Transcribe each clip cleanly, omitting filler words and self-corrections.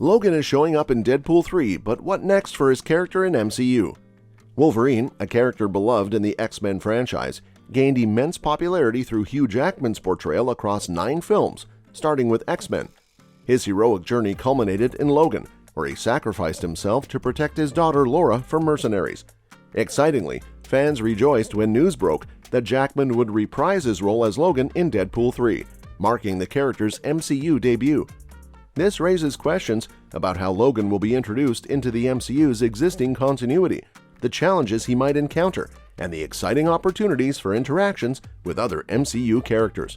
Logan is showing up in Deadpool 3, but what next for his character in MCU? Wolverine, a character beloved in the X-Men franchise, gained immense popularity through Hugh Jackman's portrayal across 9 films, starting with X-Men. His heroic journey culminated in Logan, where he sacrificed himself to protect his daughter Laura from mercenaries. Excitingly, fans rejoiced when news broke that Jackman would reprise his role as Logan in Deadpool 3, marking the character's MCU debut. This raises questions about how Logan will be introduced into the MCU's existing continuity, the challenges he might encounter, and the exciting opportunities for interactions with other MCU characters.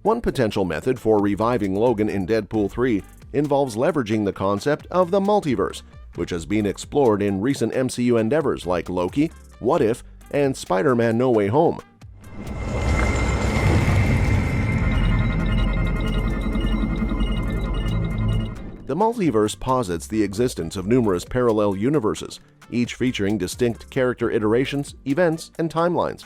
One potential method for reviving Logan in Deadpool 3 involves leveraging the concept of the multiverse, which has been explored in recent MCU endeavors like Loki, What If, and Spider-Man No Way Home. The multiverse posits the existence of numerous parallel universes, each featuring distinct character iterations, events, and timelines.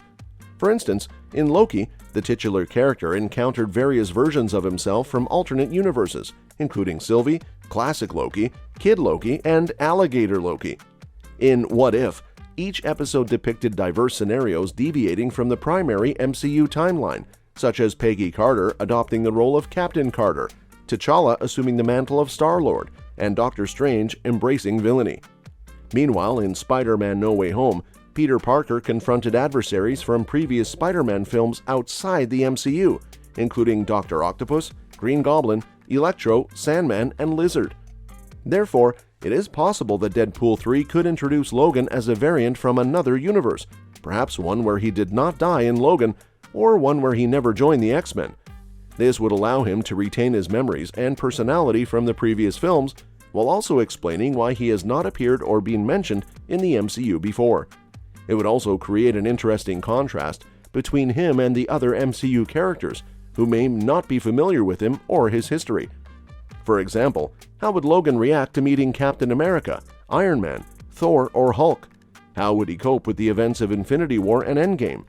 For instance, in Loki, the titular character encountered various versions of himself from alternate universes, including Sylvie, Classic Loki, Kid Loki, and Alligator Loki. In What If, each episode depicted diverse scenarios deviating from the primary MCU timeline, such as Peggy Carter adopting the role of Captain Carter, T'Challa assuming the mantle of Star-Lord, and Doctor Strange embracing villainy. Meanwhile, in Spider-Man No Way Home, Peter Parker confronted adversaries from previous Spider-Man films outside the MCU, including Dr. Octopus, Green Goblin, Electro, Sandman, and Lizard. Therefore, it is possible that Deadpool 3 could introduce Logan as a variant from another universe, perhaps one where he did not die in Logan, or one where he never joined the X-Men. This would allow him to retain his memories and personality from the previous films, while also explaining why he has not appeared or been mentioned in the MCU before. It would also create an interesting contrast between him and the other MCU characters, who may not be familiar with him or his history. For example, how would Logan react to meeting Captain America, Iron Man, Thor, or Hulk? How would he cope with the events of Infinity War and Endgame?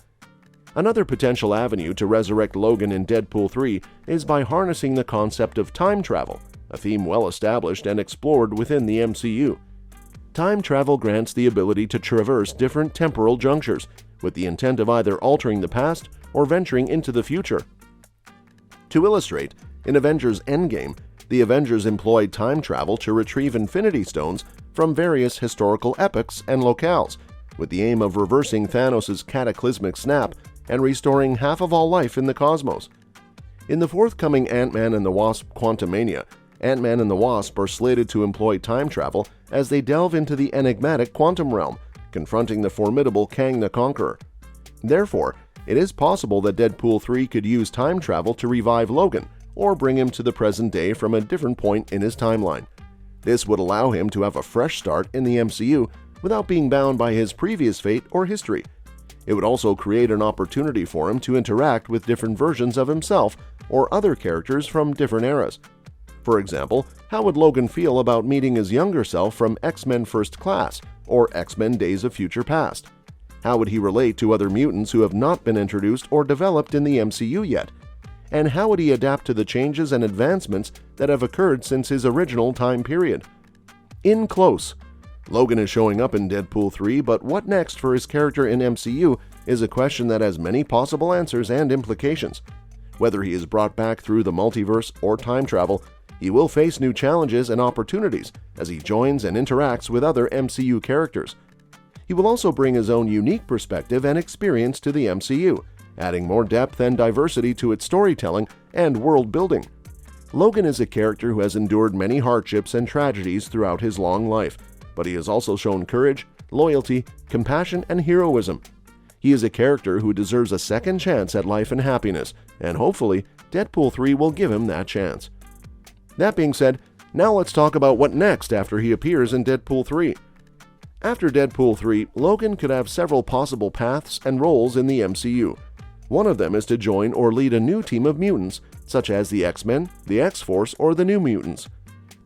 Another potential avenue to resurrect Logan in Deadpool 3 is by harnessing the concept of time travel, a theme well established and explored within the MCU. Time travel grants the ability to traverse different temporal junctures, with the intent of either altering the past or venturing into the future. To illustrate, in Avengers Endgame, the Avengers employed time travel to retrieve Infinity Stones from various historical epochs and locales, with the aim of reversing Thanos' cataclysmic snap and restoring half of all life in the cosmos. In the forthcoming Ant-Man and the Wasp: Quantumania, Ant-Man and the Wasp are slated to employ time travel as they delve into the enigmatic quantum realm, confronting the formidable Kang the Conqueror. Therefore, it is possible that Deadpool 3 could use time travel to revive Logan, or bring him to the present day from a different point in his timeline. This would allow him to have a fresh start in the MCU without being bound by his previous fate or history. It would also create an opportunity for him to interact with different versions of himself or other characters from different eras. For example, how would Logan feel about meeting his younger self from X-Men First Class or X-Men Days of Future Past? How would he relate to other mutants who have not been introduced or developed in the MCU yet? And how would he adapt to the changes and advancements that have occurred since his original time period? In close, Logan is showing up in Deadpool 3, but what next for his character in MCU is a question that has many possible answers and implications. Whether he is brought back through the multiverse or time travel, he will face new challenges and opportunities as he joins and interacts with other MCU characters. He will also bring his own unique perspective and experience to the MCU, adding more depth and diversity to its storytelling and world building. Logan is a character who has endured many hardships and tragedies throughout his long life, but he has also shown courage, loyalty, compassion, and heroism. He is a character who deserves a second chance at life and happiness, and hopefully, Deadpool 3 will give him that chance. That being said, now let's talk about what next after he appears in Deadpool 3. After Deadpool 3, Logan could have several possible paths and roles in the MCU. One of them is to join or lead a new team of mutants, such as the X-Men, the X-Force, or the New Mutants.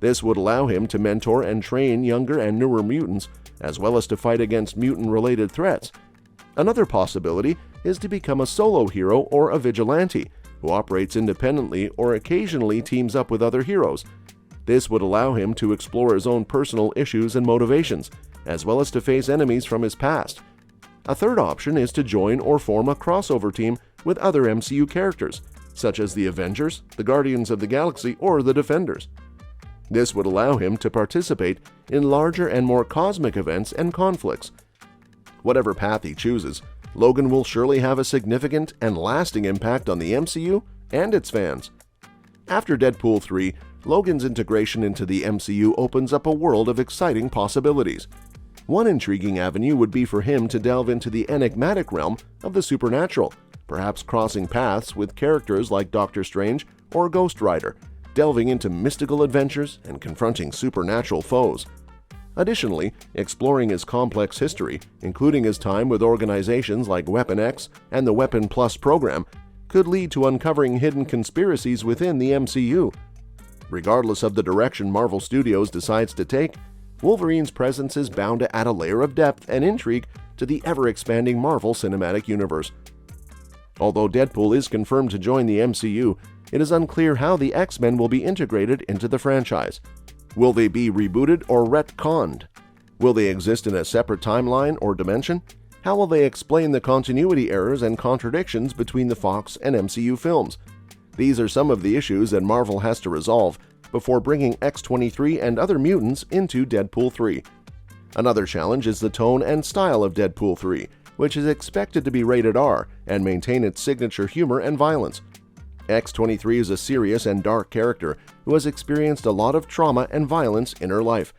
This would allow him to mentor and train younger and newer mutants, as well as to fight against mutant-related threats. Another possibility is to become a solo hero or a vigilante, who operates independently or occasionally teams up with other heroes. This would allow him to explore his own personal issues and motivations, as well as to face enemies from his past. A third option is to join or form a crossover team with other MCU characters, such as the Avengers, the Guardians of the Galaxy, or the Defenders. This would allow him to participate in larger and more cosmic events and conflicts. Whatever path he chooses, Logan will surely have a significant and lasting impact on the MCU and its fans. After Deadpool 3, Logan's integration into the MCU opens up a world of exciting possibilities. One intriguing avenue would be for him to delve into the enigmatic realm of the supernatural, perhaps crossing paths with characters like Doctor Strange or Ghost Rider, delving into mystical adventures and confronting supernatural foes. Additionally, exploring his complex history, including his time with organizations like Weapon X and the Weapon Plus program, could lead to uncovering hidden conspiracies within the MCU. Regardless of the direction Marvel Studios decides to take, Wolverine's presence is bound to add a layer of depth and intrigue to the ever-expanding Marvel Cinematic Universe. Although Deadpool is confirmed to join the MCU, it is unclear how the X-Men will be integrated into the franchise. Will they be rebooted or retconned? Will they exist in a separate timeline or dimension? How will they explain the continuity errors and contradictions between the Fox and MCU films? These are some of the issues that Marvel has to resolve before bringing X-23 and other mutants into Deadpool 3. Another challenge is the tone and style of Deadpool 3, which is expected to be rated R and maintain its signature humor and violence. X-23 is a serious and dark character who has experienced a lot of trauma and violence in her life.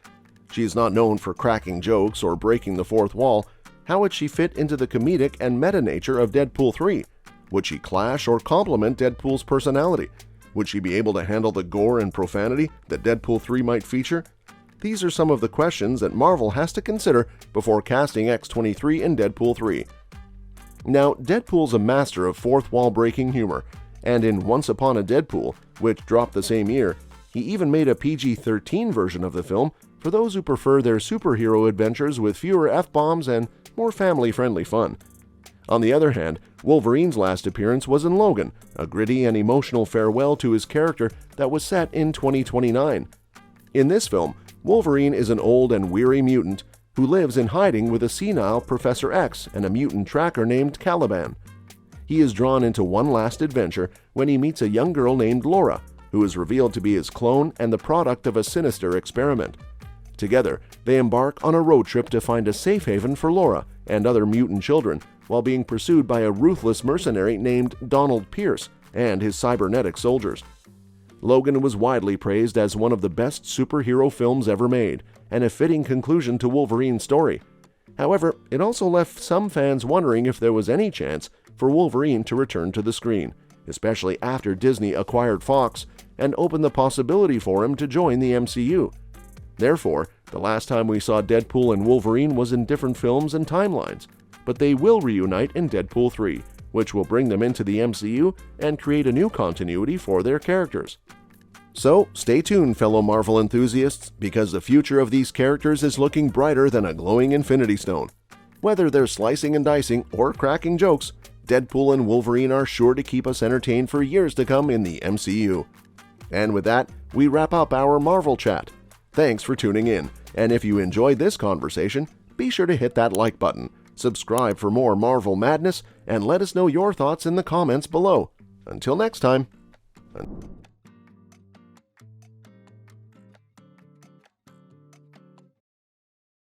She is not known for cracking jokes or breaking the fourth wall. How would she fit into the comedic and meta nature of Deadpool 3? Would she clash or complement Deadpool's personality? Would she be able to handle the gore and profanity that Deadpool 3 might feature? These are some of the questions that Marvel has to consider before casting X-23 in Deadpool 3. Now, Deadpool's a master of fourth wall breaking humor, and in Once Upon a Deadpool, which dropped the same year, he even made a PG-13 version of the film for those who prefer their superhero adventures with fewer F-bombs and more family-friendly fun. On the other hand, Wolverine's last appearance was in Logan, a gritty and emotional farewell to his character that was set in 2029. In this film, Wolverine is an old and weary mutant who lives in hiding with a senile Professor X and a mutant tracker named Caliban. He is drawn into one last adventure when he meets a young girl named Laura, who is revealed to be his clone and the product of a sinister experiment. Together, they embark on a road trip to find a safe haven for Laura and other mutant children, while being pursued by a ruthless mercenary named Donald Pierce and his cybernetic soldiers. Logan was widely praised as one of the best superhero films ever made, and a fitting conclusion to Wolverine's story. However, it also left some fans wondering if there was any chance for Wolverine to return to the screen, especially after Disney acquired Fox and opened the possibility for him to join the MCU. Therefore, the last time we saw Deadpool and Wolverine was in different films and timelines, but they will reunite in Deadpool 3, which will bring them into the MCU and create a new continuity for their characters. So, stay tuned, fellow Marvel enthusiasts, because the future of these characters is looking brighter than a glowing Infinity Stone. Whether they're slicing and dicing or cracking jokes, Deadpool and Wolverine are sure to keep us entertained for years to come in the MCU. And with that, we wrap up our Marvel chat. Thanks for tuning in, and if you enjoyed this conversation, be sure to hit that like button, subscribe for more Marvel madness, and let us know your thoughts in the comments below. Until next time.